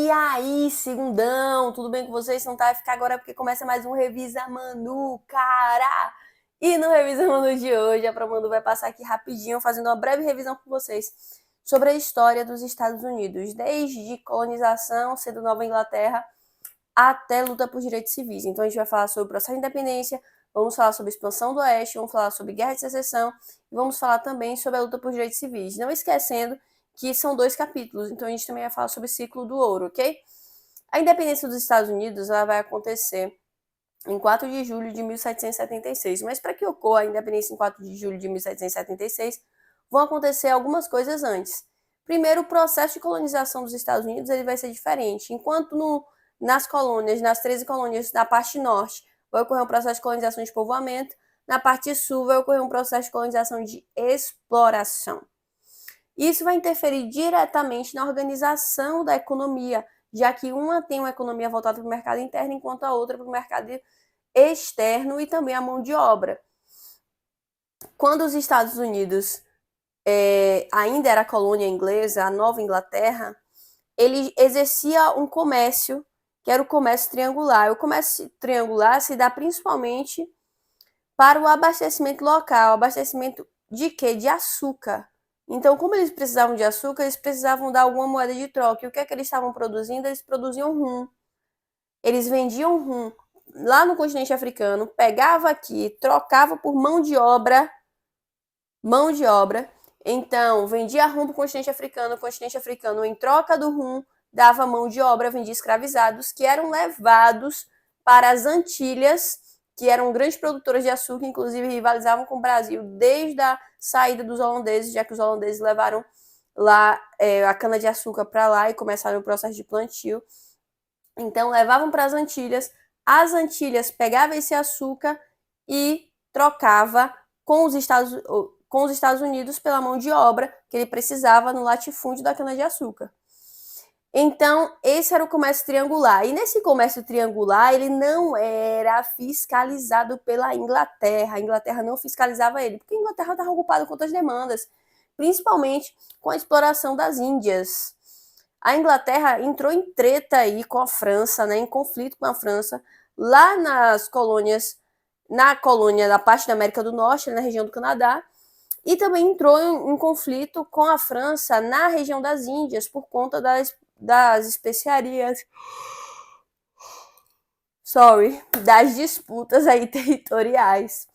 E aí, segundão, tudo bem com vocês? Não tá? Vai ficar agora porque começa mais um Revisa Manu, cara! E no Revisa Manu de hoje, a Promanu vai passar aqui rapidinho, fazendo uma breve revisão com vocês sobre a história dos Estados Unidos, desde colonização, sendo Nova Inglaterra, até luta por direitos civis. Então a gente vai falar sobre o processo de independência, vamos falar sobre a expansão do Oeste, vamos falar sobre guerra de secessão e vamos falar também sobre a luta por direitos civis. Não esquecendo que são 2 capítulos, então a gente também vai falar sobre o ciclo do ouro, ok? A independência dos Estados Unidos ela vai acontecer em 4 de julho de 1776, mas para que ocorra a independência em 4 de julho de 1776, vão acontecer algumas coisas antes. Primeiro, o processo de colonização dos Estados Unidos ele vai ser diferente. Enquanto nas colônias, nas 13 colônias da parte norte, vai ocorrer um processo de colonização de povoamento, na parte sul vai ocorrer um processo de colonização de exploração. Isso vai interferir diretamente na organização da economia, já que uma tem uma economia voltada para o mercado interno, enquanto a outra para o mercado externo e também a mão de obra. Quando os Estados Unidos ainda era colônia inglesa, a Nova Inglaterra, ele exercia um comércio, que era o comércio triangular. O comércio triangular se dá principalmente para o abastecimento local. Abastecimento de quê? De açúcar. Então, como eles precisavam de açúcar, eles precisavam dar alguma moeda de troca. E o que é que eles estavam produzindo? Eles produziam rum. Eles vendiam rum lá no continente africano, pegava aqui, trocava por mão de obra. Então, vendia rum para o continente africano, em troca do rum, dava mão de obra, vendia escravizados, que eram levados para as Antilhas, que eram grandes produtoras de açúcar, inclusive rivalizavam com o Brasil desde a saída dos holandeses, já que os holandeses levaram lá a cana-de-açúcar para lá e começaram o processo de plantio. Então, levavam para as Antilhas pegavam esse açúcar e trocava com os Estados Unidos pela mão de obra que ele precisava no latifúndio da cana-de-açúcar. Então, esse era o comércio triangular. E nesse comércio triangular, ele não era fiscalizado pela Inglaterra. A Inglaterra não fiscalizava ele, porque a Inglaterra estava ocupada com outras demandas, principalmente com a exploração das Índias. A Inglaterra entrou em treta aí com a França, né, em conflito com a França, lá nas colônias, na colônia da parte da América do Norte, na região do Canadá, e também entrou em conflito com a França na região das Índias, por conta das especiarias, das disputas aí territoriais.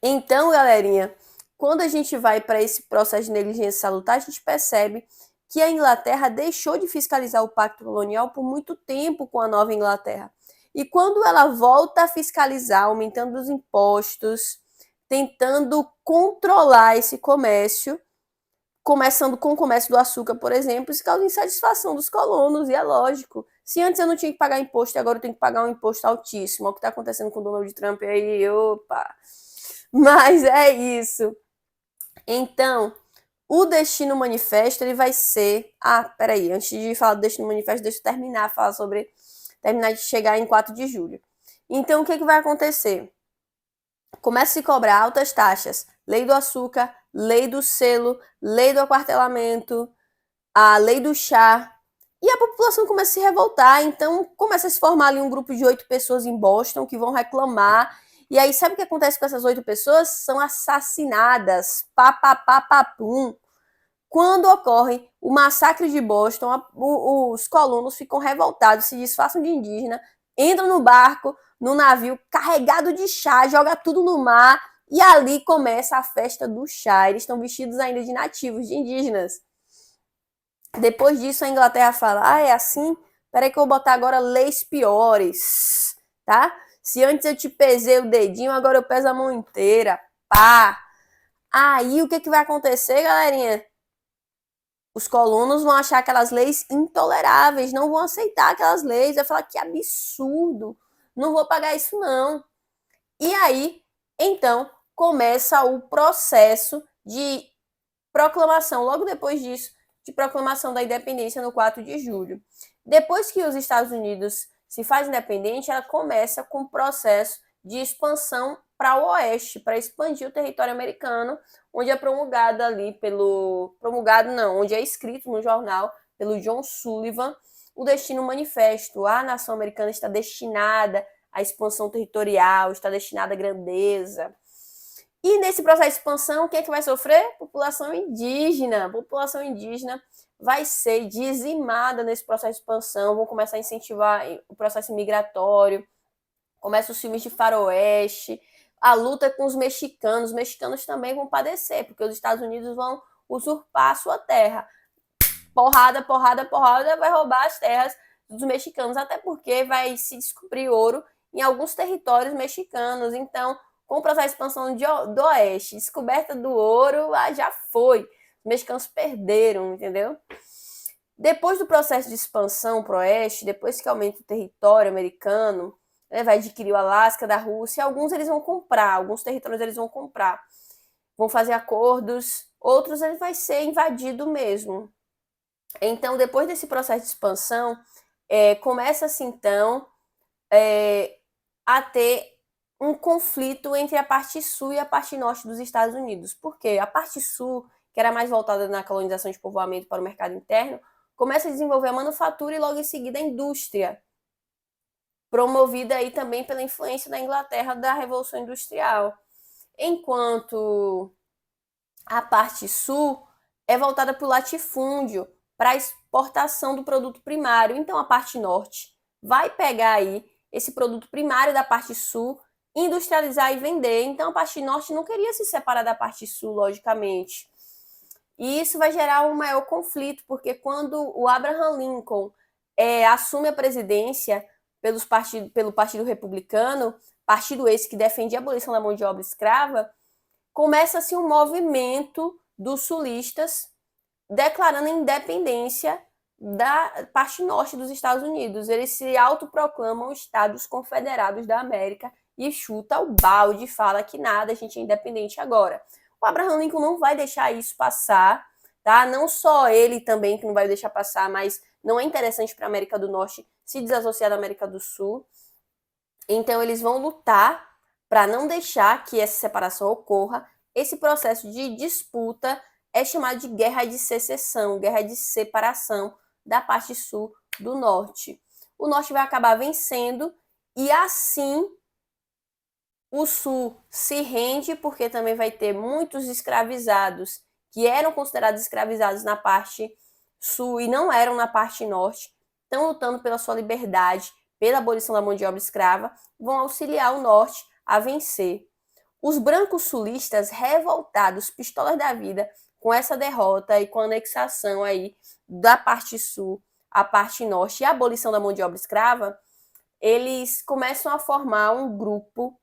Então, galerinha, quando a gente vai para esse processo de negligência salutar, a gente percebe que a Inglaterra deixou de fiscalizar o pacto colonial por muito tempo com a Nova Inglaterra. E quando ela volta a fiscalizar, aumentando os impostos, tentando controlar esse comércio, começando com o comércio do açúcar, por exemplo, isso causa insatisfação dos colonos, e é lógico. Se antes eu não tinha que pagar imposto, agora eu tenho que pagar um imposto altíssimo. Olha o que está acontecendo com o Donald Trump aí, opa! Mas é isso. Então, o Destino Manifesto, ele vai ser... peraí, antes de falar do Destino Manifesto, deixa eu terminar de chegar em 4 de julho. Então, o que vai acontecer? Começa a se cobrar altas taxas. Lei do açúcar, lei do selo, lei do aquartelamento, a lei do chá. E a população começa a se revoltar. Então, começa a se formar ali um grupo de 8 pessoas em Boston que vão reclamar. E aí, sabe o que acontece com essas 8 pessoas? São assassinadas. Papapapapum. Quando ocorre o massacre de Boston, os colonos ficam revoltados, se disfarçam de indígena, entram no barco, no navio, carregado de chá, joga tudo no mar, e ali começa a festa do chá. Eles estão vestidos ainda de nativos, de indígenas. Depois disso, a Inglaterra fala, é assim? Peraí que eu vou botar agora leis piores, tá? Se antes eu te pesei o dedinho, agora eu peso a mão inteira. Pá! Aí, o que vai acontecer, galerinha? Os colonos vão achar aquelas leis intoleráveis, não vão aceitar aquelas leis, vai falar que absurdo, não vou pagar isso não. E aí, então, começa o processo de proclamação, logo depois disso, de proclamação da independência no 4 de julho. Depois que os Estados Unidos se faz independente, ela começa com o processo de expansão para o oeste, para expandir o território americano, onde é onde é escrito no jornal pelo John Sullivan, o destino manifesto. A nação americana está destinada à expansão territorial, está destinada à grandeza. E nesse processo de expansão, quem é que vai sofrer? População indígena. A população indígena vai ser dizimada nesse processo de expansão, vão começar a incentivar o processo migratório, começam os filmes de faroeste, a luta com os mexicanos também vão padecer, porque os Estados Unidos vão usurpar a sua terra. Porrada, porrada, porrada, vai roubar as terras dos mexicanos, até porque vai se descobrir ouro em alguns territórios mexicanos. Então, com o processo de expansão do oeste, descoberta do ouro, já foi. Os mexicanos perderam, entendeu? Depois do processo de expansão para o oeste, depois que aumenta o território americano, vai adquirir o Alasca da Rússia, alguns eles vão comprar, alguns territórios eles vão comprar, vão fazer acordos, outros ele vai ser invadido mesmo. Então, depois desse processo de expansão, começa-se então a ter um conflito entre a parte sul e a parte norte dos Estados Unidos. Por quê? A parte sul, que era mais voltada na colonização de povoamento para o mercado interno, começa a desenvolver a manufatura e logo em seguida a indústria, promovida aí também pela influência da Inglaterra da Revolução Industrial. Enquanto a parte sul é voltada para o latifúndio, para a exportação do produto primário. Então a parte norte vai pegar aí esse produto primário da parte sul, industrializar e vender. Então a parte norte não queria se separar da parte sul, logicamente. E isso vai gerar um maior conflito, porque quando o Abraham Lincoln assume a presidência pelo Partido Republicano, partido esse que defendia a abolição da mão de obra escrava, começa-se um movimento dos sulistas declarando a independência da parte norte dos Estados Unidos. Eles se autoproclamam Estados Confederados da América e chuta o balde, fala que nada, a gente é independente agora. O Abraham Lincoln não vai deixar isso passar, tá? Não só ele também que não vai deixar passar, mas não é interessante para a América do Norte se desassociar da América do Sul. Então eles vão lutar para não deixar que essa separação ocorra. Esse processo de disputa é chamado de guerra de secessão, guerra de separação da parte sul do norte. O norte vai acabar vencendo e assim o sul se rende, porque também vai ter muitos escravizados que eram considerados escravizados na parte sul e não eram na parte norte, estão lutando pela sua liberdade, pela abolição da mão de obra escrava, vão auxiliar o norte a vencer. Os brancos sulistas revoltados, pistolas da vida, com essa derrota e com a anexação aí da parte sul à parte norte e a abolição da mão de obra escrava, eles começam a formar um grupo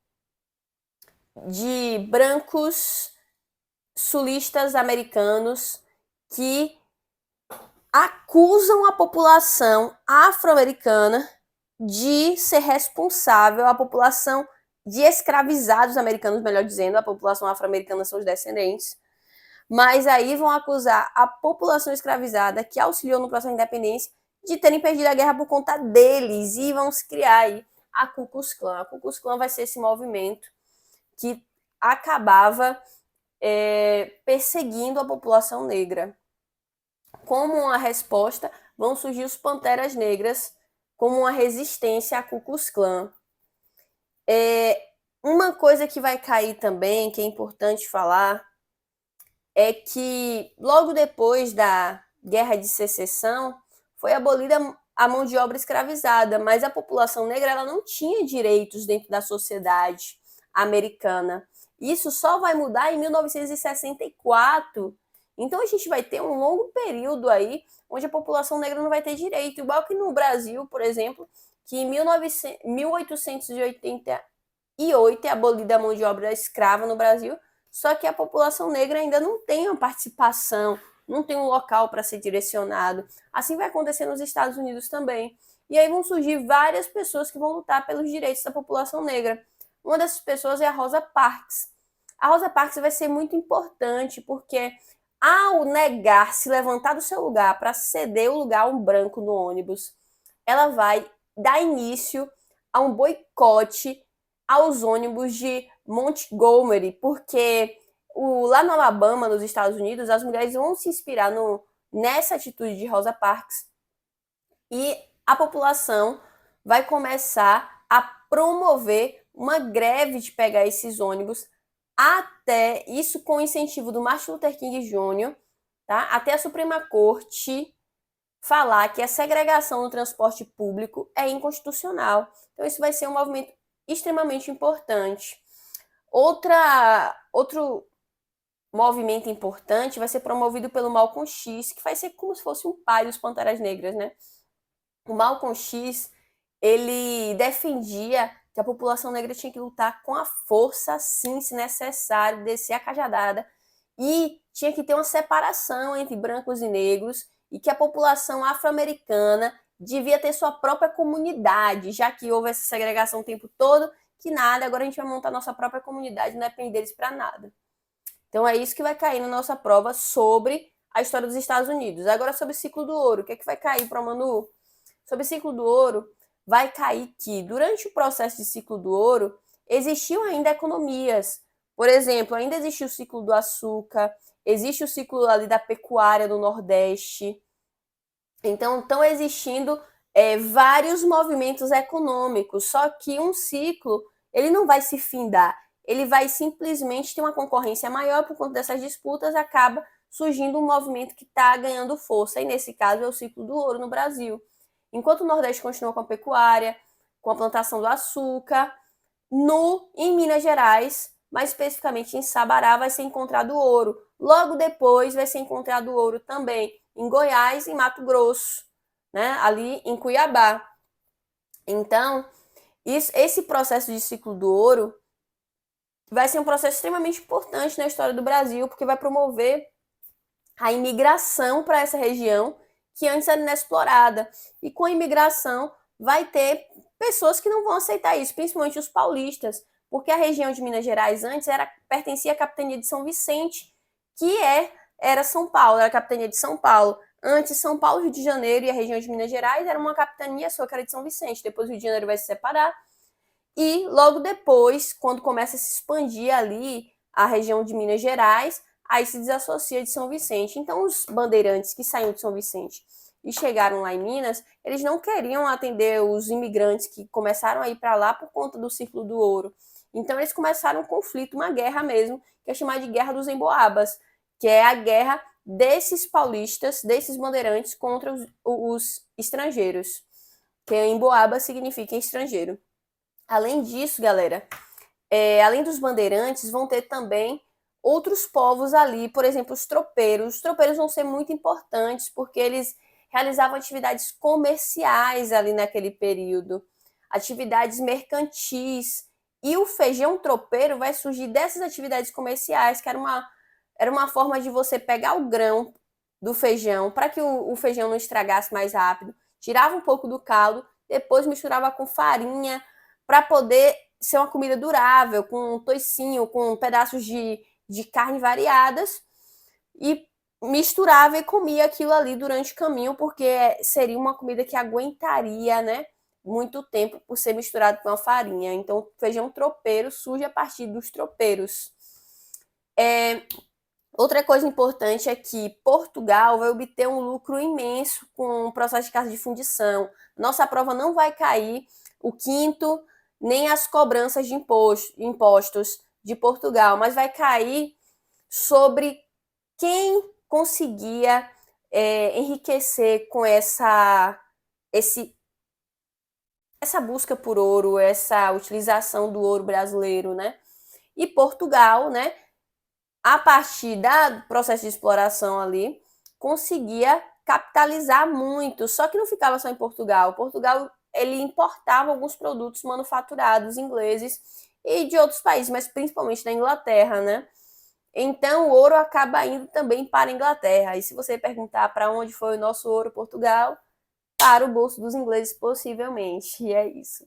de brancos sulistas americanos que acusam a população afro-americana de ser responsável, a população de escravizados americanos, melhor dizendo, a população afro-americana são os descendentes, mas aí vão acusar a população escravizada que auxiliou no processo de independência de terem perdido a guerra por conta deles e vão se criar aí a Ku Klux Klan. A Ku Klux Klan vai ser esse movimento que acabava perseguindo a população negra. Como uma resposta, vão surgir os Panteras Negras como uma resistência à Ku Klux Klan. Uma coisa que vai cair também, que é importante falar, é que logo depois da Guerra de Secessão foi abolida a mão de obra escravizada, mas a população negra ela não tinha direitos dentro da sociedade americana. Isso só vai mudar em 1964. Então a gente vai ter um longo período aí onde a população negra não vai ter direito, igual que no Brasil, por exemplo, que em 1888 é abolida a mão de obra escrava no Brasil, só que a população negra ainda não tem uma participação, não tem um local para ser direcionado. Assim vai acontecer nos Estados Unidos também. E aí vão surgir várias pessoas que vão lutar pelos direitos da população negra. Uma dessas pessoas é a Rosa Parks. A Rosa Parks vai ser muito importante porque ao negar se levantar do seu lugar para ceder o lugar a um branco no ônibus, ela vai dar início a um boicote aos ônibus de Montgomery, porque lá no Alabama, nos Estados Unidos, as mulheres vão se inspirar nessa atitude de Rosa Parks e a população vai começar a promover uma greve de pegar esses ônibus até, isso com o incentivo do Martin Luther King Jr., tá? Até a Suprema Corte falar que a segregação no transporte público é inconstitucional. Então isso vai ser um movimento extremamente importante. Outro movimento importante vai ser promovido pelo Malcolm X, que vai ser como se fosse um pai dos Panteras Negras, né? O Malcolm X, ele defendia que a população negra tinha que lutar com a força, sim, se necessário, descer a cajadada, e tinha que ter uma separação entre brancos e negros, e que a população afro-americana devia ter sua própria comunidade, já que houve essa segregação o tempo todo, que nada, agora a gente vai montar nossa própria comunidade, não depende deles para nada. Então é isso que vai cair na nossa prova sobre a história dos Estados Unidos. Agora sobre o ciclo do ouro, o que é que vai cair para o Manu? Sobre o ciclo do ouro, vai cair que durante o processo de ciclo do ouro existiam ainda economias. Por exemplo, ainda existe o ciclo do açúcar, existe o ciclo ali da pecuária do Nordeste. Então, estão existindo vários movimentos econômicos, só que um ciclo ele não vai se findar, ele vai simplesmente ter uma concorrência maior por conta dessas disputas, acaba surgindo um movimento que está ganhando força, e nesse caso é o ciclo do ouro no Brasil. Enquanto o Nordeste continua com a pecuária, com a plantação do açúcar, em Minas Gerais, mais especificamente em Sabará, vai ser encontrado ouro. Logo depois vai ser encontrado ouro também em Goiás e Mato Grosso, né? Ali em Cuiabá. Então, esse processo de ciclo do ouro vai ser um processo extremamente importante na história do Brasil, porque vai promover a imigração para essa região que antes era inexplorada. E com a imigração vai ter pessoas que não vão aceitar isso, principalmente os paulistas, porque a região de Minas Gerais antes pertencia à capitania de São Vicente, que era São Paulo, era a capitania de São Paulo. Antes, São Paulo, Rio de Janeiro e a região de Minas Gerais era uma capitania só, que era de São Vicente. Depois o Rio de Janeiro vai se separar. E logo depois, quando começa a se expandir ali a região de Minas Gerais, aí se desassocia de São Vicente. Então, os bandeirantes que saíram de São Vicente e chegaram lá em Minas, eles não queriam atender os imigrantes que começaram a ir para lá por conta do ciclo do ouro. Então, eles começaram um conflito, uma guerra mesmo, que é chamada de Guerra dos Emboabas, que é a guerra desses paulistas, desses bandeirantes contra os estrangeiros, que Emboaba significa estrangeiro. Além disso, galera, além dos bandeirantes, vão ter também outros povos ali, por exemplo, os tropeiros. Os tropeiros vão ser muito importantes porque eles realizavam atividades comerciais ali naquele período, atividades mercantis. E o feijão tropeiro vai surgir dessas atividades comerciais, que era uma forma de você pegar o grão do feijão para que o feijão não estragasse mais rápido, tirava um pouco do caldo, depois misturava com farinha para poder ser uma comida durável, com toicinho, com pedaços de carne variadas, e misturava e comia aquilo ali durante o caminho, porque seria uma comida que aguentaria, né, muito tempo por ser misturado com a farinha. Então, o feijão tropeiro surge a partir dos tropeiros. Outra coisa importante é que Portugal vai obter um lucro imenso com o processo de casa de fundição. Nossa prova não vai cair o quinto nem as cobranças de impostos de Portugal, mas vai cair sobre quem conseguia enriquecer com essa busca por ouro, essa utilização do ouro brasileiro, né? E Portugal, né, a partir do processo de exploração ali, conseguia capitalizar muito, só que não ficava só em Portugal. Portugal, ele importava alguns produtos manufaturados ingleses e de outros países, mas principalmente da Inglaterra, né? Então, o ouro acaba indo também para a Inglaterra. E se você perguntar para onde foi o nosso ouro, Portugal, para o bolso dos ingleses, possivelmente. E é isso.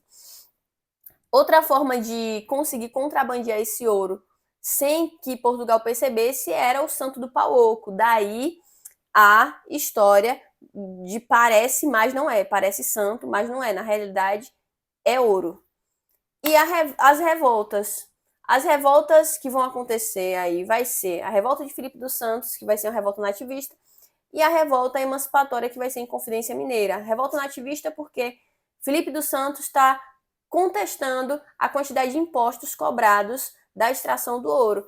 Outra forma de conseguir contrabandear esse ouro sem que Portugal percebesse era o Santo do Pau Oco. Daí a história de parece, mas não é. Parece santo, mas não é. Na realidade, é ouro. E as revoltas. As revoltas que vão acontecer aí vai ser a revolta de Filipe dos Santos, que vai ser uma revolta nativista, e a revolta emancipatória, que vai ser Inconfidência Mineira. Revolta nativista porque Felipe dos Santos está contestando a quantidade de impostos cobrados da extração do ouro,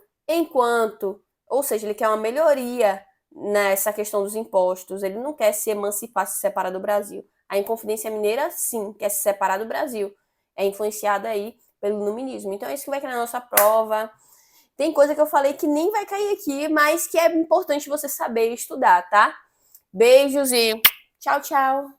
ou seja, ele quer uma melhoria nessa questão dos impostos, ele não quer se emancipar, se separar do Brasil. A Inconfidência Mineira, sim, quer se separar do Brasil. É influenciada aí pelo iluminismo. Então é isso que vai cair na nossa prova. Tem coisa que eu falei que nem vai cair aqui, mas que é importante você saber estudar, tá? Beijos e tchau, tchau!